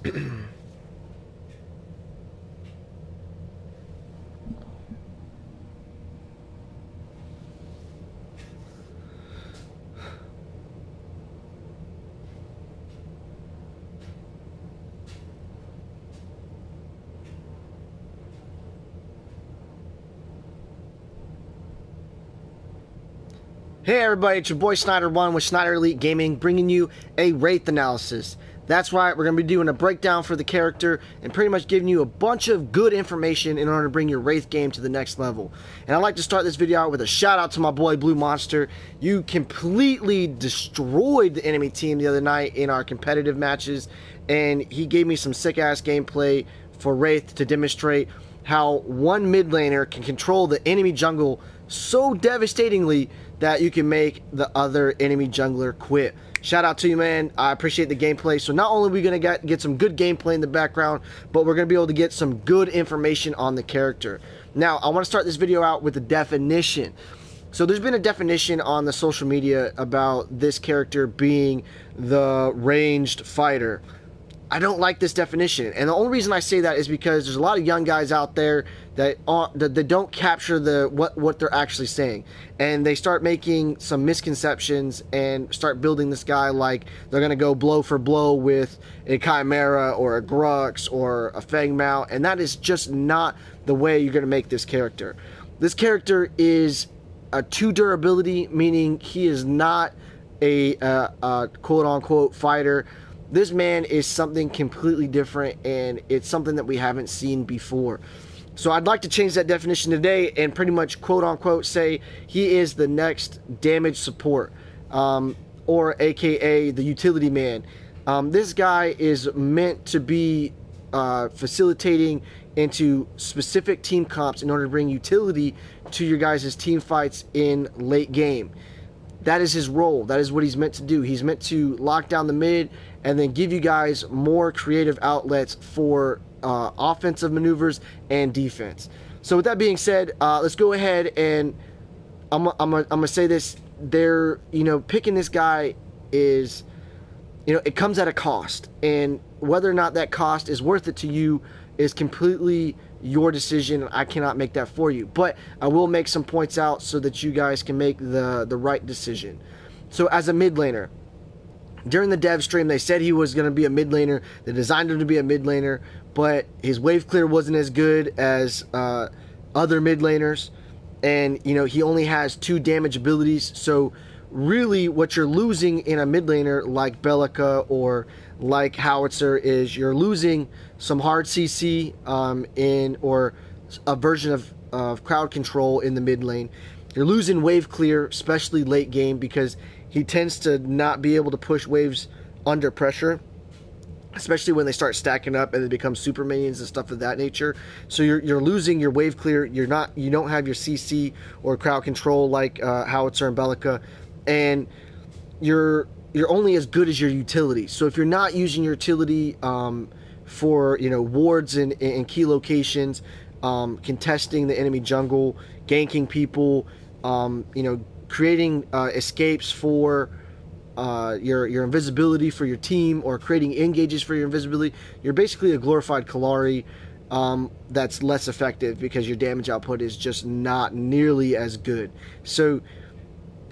Hey everybody, it's your boy Snyder1 with Snyder Elite Gaming, bringing you a Wraith analysis. That's right, we're going to be doing a breakdown for the character and pretty much giving you a bunch of good information in order to bring your Wraith game to the next level. And I'd like to start this video out with a shout out to my boy Blue Monster. You completely destroyed the enemy team the other night in our competitive matches, and he gave me some sick ass gameplay for Wraith to demonstrate how one mid laner can control the enemy jungle so devastatingly that you can make the other enemy jungler quit. Shout out to you, man. I appreciate the gameplay. So not only are we going to get some good gameplay in the background, but we're going to be able to get some good information on the character. Now, I want to start this video out with a definition. So there's been a definition on the social media about this character being the ranged fighter. I don't like this definition, and the only reason I say that is because there's a lot of young guys out there that don't capture what they're actually saying, and they start making some misconceptions and start building this guy like they're gonna go blow for blow with a Chimera or a Grux or a Fang Mao, and that is just not the way you're gonna make this character. This character is a 2 durability, meaning he is not a quote-unquote fighter. This man is something completely different, and it's something that we haven't seen before. So I'd like to change that definition today and pretty much quote-unquote say he is the next damage support, or aka the utility man. This guy is meant to be facilitating into specific team comps in order to bring utility to your guys' team fights in late game. That is his role. That is what he's meant to do. He's meant to lock down the mid and then give you guys more creative outlets for offensive maneuvers and defense. So with that being said, let's go ahead and I'm gonna say this. Picking this guy is, it comes at a cost, and whether or not that cost is worth it to you is completely your decision. I cannot make that for you, but I will make some points out so that you guys can make the right decision. So as a mid laner, during the dev stream they said he was going to be a mid laner. They designed him to be a mid laner, but his wave clear wasn't as good as other mid laners, and he only has 2 damage abilities. So really what you're losing in a mid laner like Bellica or like Howitzer is you're losing some hard CC or a version of crowd control in the mid lane. You're losing wave clear, especially late game, because he tends to not be able to push waves under pressure, especially when they start stacking up and they become super minions and stuff of that nature. So you're losing your wave clear. You don't have your CC or crowd control like Howitzer and Bellica, and you're only as good as your utility. So if you're not using your utility for wards in key locations, contesting the enemy jungle, ganking people, creating escapes for your invisibility for your team, or creating engages for your invisibility, you're basically a glorified Kalari that's less effective because your damage output is just not nearly as good. So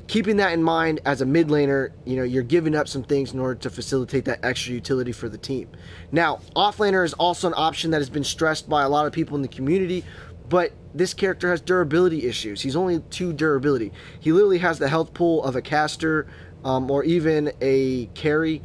keeping that in mind, as a mid laner, you're giving up some things in order to facilitate that extra utility for the team. Now, off laner is also an option that has been stressed by a lot of people in the community, but this character has durability issues. He's only 2 durability. He literally has the health pool of a caster or even a carry,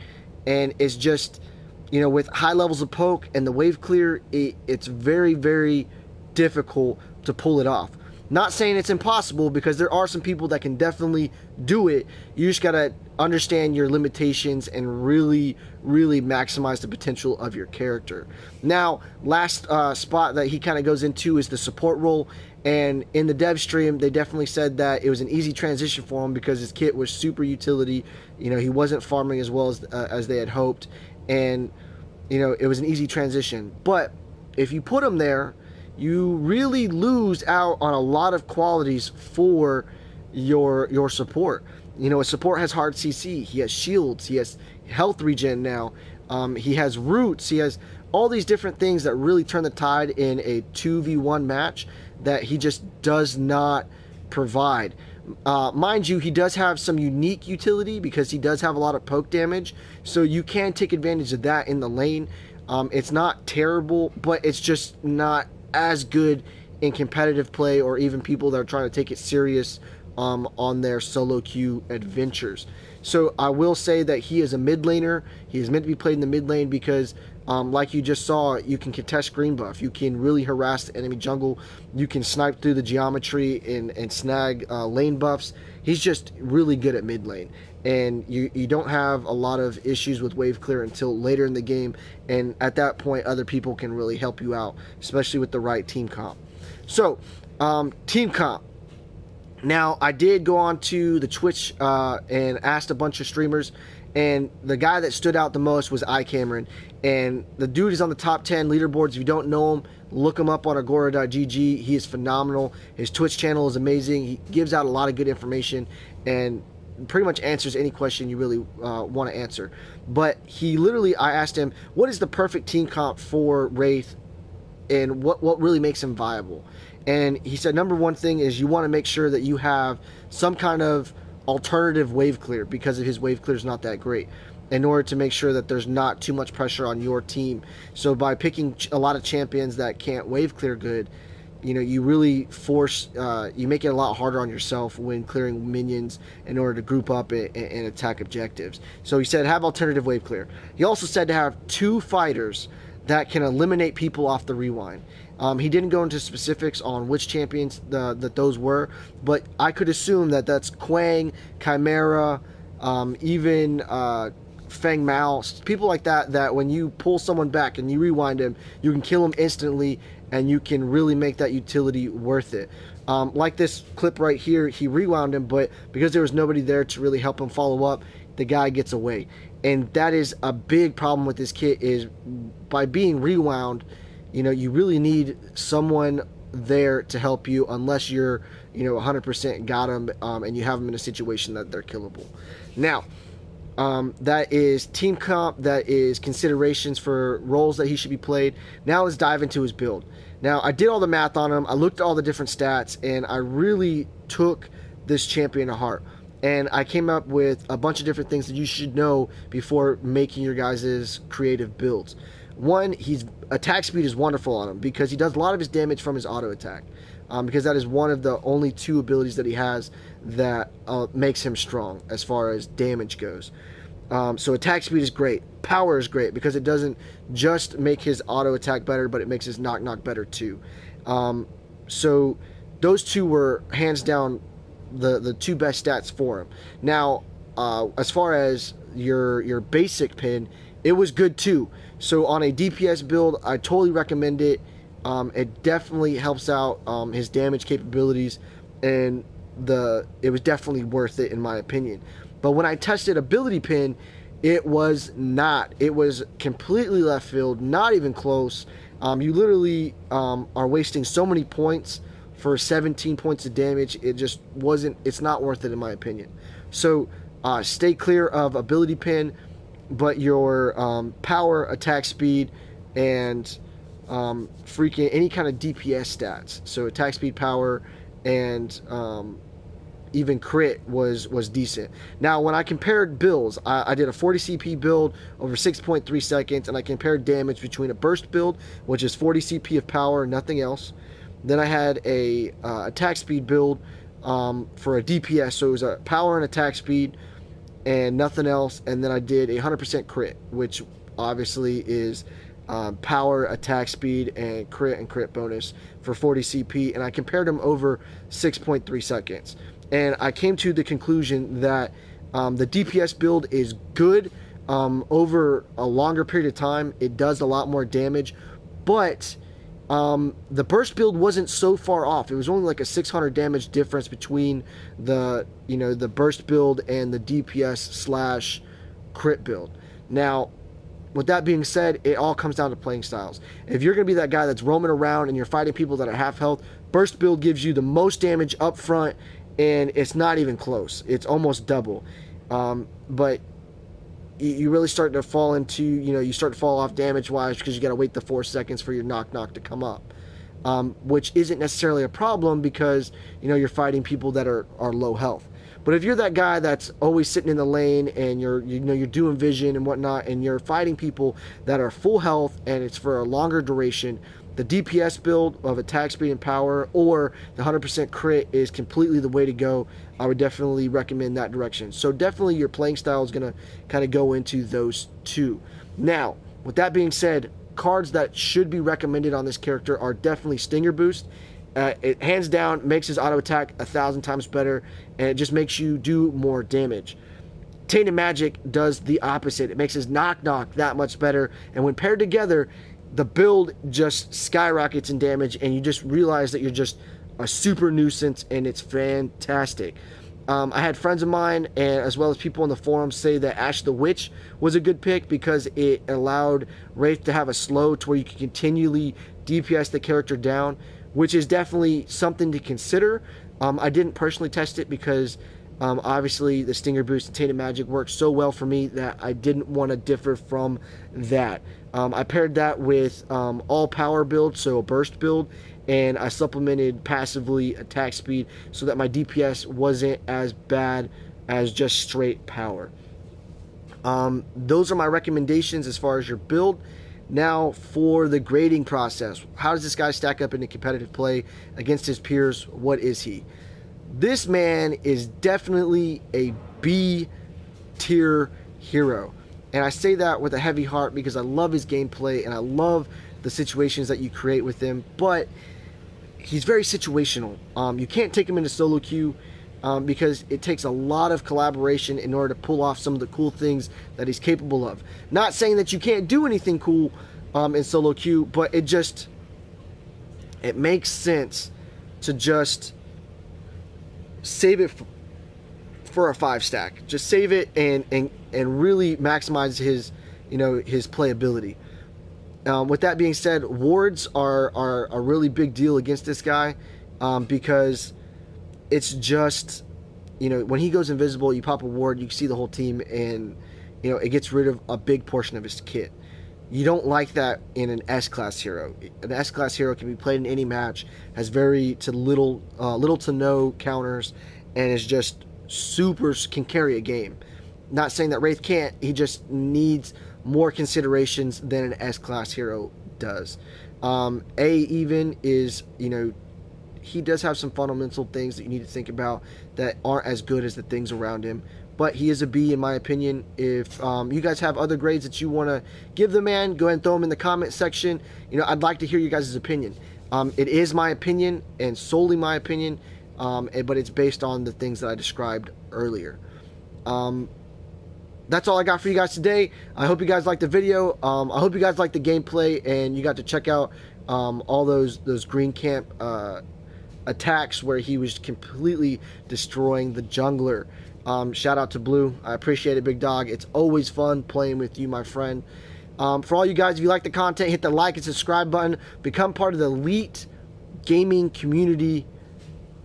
and it's just, with high levels of poke and the wave clear, it's very, very difficult to pull it off. Not saying it's impossible, because there are some people that can definitely do it. You just gotta understand your limitations and really, really maximize the potential of your character. Now, last spot that he kind of goes into is the support role. And in the dev stream, they definitely said that it was an easy transition for him because his kit was super utility. He wasn't farming as well as they had hoped, and it was an easy transition. But if you put him there, you really lose out on a lot of qualities for your support. A support has hard CC, he has shields, he has health regen now, He has roots. He has all these different things that really turn the tide in a 2v1 match that he just does not provide. Mind you, he does have some unique utility because he does have a lot of poke damage, so you can take advantage of that in the lane. It's not terrible, but it's just not as good in competitive play or even people that are trying to take it serious on their solo queue adventures. So I will say that he is a mid laner. He is meant to be played in the mid lane because like you just saw, you can contest green buff. You can really harass the enemy jungle. You can snipe through the geometry and snag lane buffs. He's just really good at mid lane. And you don't have a lot of issues with wave clear until later in the game. And at that point, other people can really help you out, especially with the right team comp. So, team comp. Now, I did go on to the Twitch and asked a bunch of streamers, and the guy that stood out the most was iCameron. And the dude is on the top 10 leaderboards. If you don't know him, look him up on agora.gg. He is phenomenal. His Twitch channel is amazing. He gives out a lot of good information and pretty much answers any question you really want to answer. But he literally, I asked him, what is the perfect team comp for Wraith and what really makes him viable? And he said number one thing is you want to make sure that you have some kind of alternative wave clear, because his wave clear is not that great, in order to make sure that there's not too much pressure on your team. So by picking a lot of champions that can't wave clear good, you know, you really force, you make it a lot harder on yourself when clearing minions in order to group up and attack objectives. So he said have alternative wave clear. He also said to have 2 fighters that can eliminate people off the rewind. He didn't go into specifics on which champions that those were, but I could assume that that's Quang, Chimera, even Feng Mao, people like that, that when you pull someone back and you rewind him, you can kill him instantly, and you can really make that utility worth it. Like this clip right here, he rewound him, but because there was nobody there to really help him follow up, the guy gets away. And that is a big problem with this kit, is by being rewound, you know, you really need someone there to help you, unless you're, you know, 100% got them and you have them in a situation that they're killable. Now, that is team comp, that is considerations for roles that he should be played. Now let's dive into his build. Now, I did all the math on him, I looked at all the different stats, and I really took this champion to heart. And I came up with a bunch of different things that you should know before making your guys' creative builds. One, his attack speed is wonderful on him because he does a lot of his damage from his auto attack. Because that is one of the only 2 abilities that he has that makes him strong as far as damage goes. So attack speed is great. Power is great because it doesn't just make his auto attack better, but it makes his knock better too. So those 2 were hands down the 2 best stats for him. Now, as far as your basic pin, it was good too. So on a DPS build, I totally recommend it. It definitely helps out his damage capabilities, and it was definitely worth it in my opinion. But when I tested ability pin, it was not. It was completely left field, not even close. You literally are wasting so many points for 17 points of damage. It just wasn't, it's not worth it in my opinion. So stay clear of ability pin, but your power, attack speed, and freaking any kind of DPS stats, so attack speed, power, and even crit was decent. Now, when I compared builds, I did a 40 CP build over 6.3 seconds, and I compared damage between a burst build, which is 40 CP of power, nothing else. Then I had a attack speed build for a DPS, so it was a power and attack speed and nothing else. And then I did a 100% crit, which obviously is power, attack speed, and crit bonus for 40 CP, and I compared them over 6.3 seconds. And I came to the conclusion that the DPS build is good over a longer period of time. It does a lot more damage, but the burst build wasn't so far off. It was only like a 600 damage difference between the burst build and the DPS slash crit build. Now, with that being said, it all comes down to playing styles. If you're going to be that guy that's roaming around and you're fighting people that are half health, burst build gives you the most damage up front, and it's not even close. It's almost double. But you really start to fall into, you start to fall off damage-wise because you got to wait the 4 seconds for your knock-knock to come up. Which isn't necessarily a problem because, you're fighting people that are low health. But if you're that guy that's always sitting in the lane and you're doing vision and whatnot, and you're fighting people that are full health and it's for a longer duration, the DPS build of attack speed and power or the 100% crit is completely the way to go. I would definitely recommend that direction. So definitely your playing style is going to kind of go into those two. Now, with that being said, cards that should be recommended on this character are definitely Stinger Boost. It hands down makes his auto attack 1,000 times better, and it just makes you do more damage. Tainted Magic does the opposite. It makes his knock-knock that much better, and when paired together, the build just skyrockets in damage, and you just realize that you're just a super nuisance, and it's fantastic. I had friends of mine, and as well as people on the forums, say that Ash the Witch was a good pick because it allowed Wraith to have a slow to where you can continually DPS the character down, which is definitely something to consider. I didn't personally test it because obviously the Stinger Boost and Tainted Magic worked so well for me that I didn't want to differ from that. I paired that with all power build, so a burst build, and I supplemented passively attack speed so that my DPS wasn't as bad as just straight power. Those are my recommendations as far as your build. Now for the grading process, how does this guy stack up in a competitive play against his peers? What is he? This man is definitely a B tier hero, and I say that with a heavy heart because I love his gameplay and I love the situations that you create with him, but he's very situational. You can't take him into solo queue because it takes a lot of collaboration in order to pull off some of the cool things that he's capable of. Not saying that you can't do anything cool in solo queue, but it makes sense to just save it for a 5-stack. Just save it and really maximize his his playability. With that being said, wards are a really big deal against this guy because it's just, when he goes invisible, you pop a ward, you see the whole team, and, it gets rid of a big portion of his kit. You don't like that in an S-class hero. An S-class hero can be played in any match, has little to no counters, and is just can carry a game. Not saying that Wraith can't, he just needs more considerations than an S-class hero does. A even is, he does have some fundamental things that you need to think about that aren't as good as the things around him. But he is a B in my opinion. If you guys have other grades that you want to give the man, go ahead and throw them in the comment section. I'd like to hear you guys' opinion. It is my opinion and solely my opinion, but it's based on the things that I described earlier. That's all I got for you guys today. I hope you guys liked the video. I hope you guys liked the gameplay and you got to check out all those green camp attacks where he was completely destroying the jungler. Shout out to Blue. I appreciate it, big dog. It's always fun playing with you, my friend. For all you guys, if you like the content, hit the like and subscribe button. Become part of the elite gaming community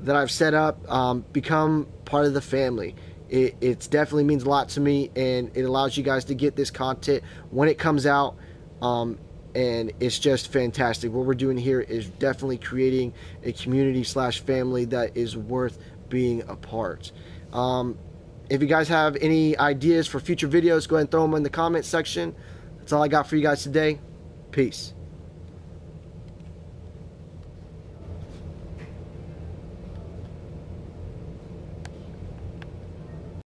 that I've set up. Become part of the family. It definitely means a lot to me, and it allows you guys to get this content when it comes out, and it's just fantastic. What we're doing here is definitely creating a community / family that is worth being a part. If you guys have any ideas for future videos, go ahead and throw them in the comment section. That's all I got for you guys today. Peace.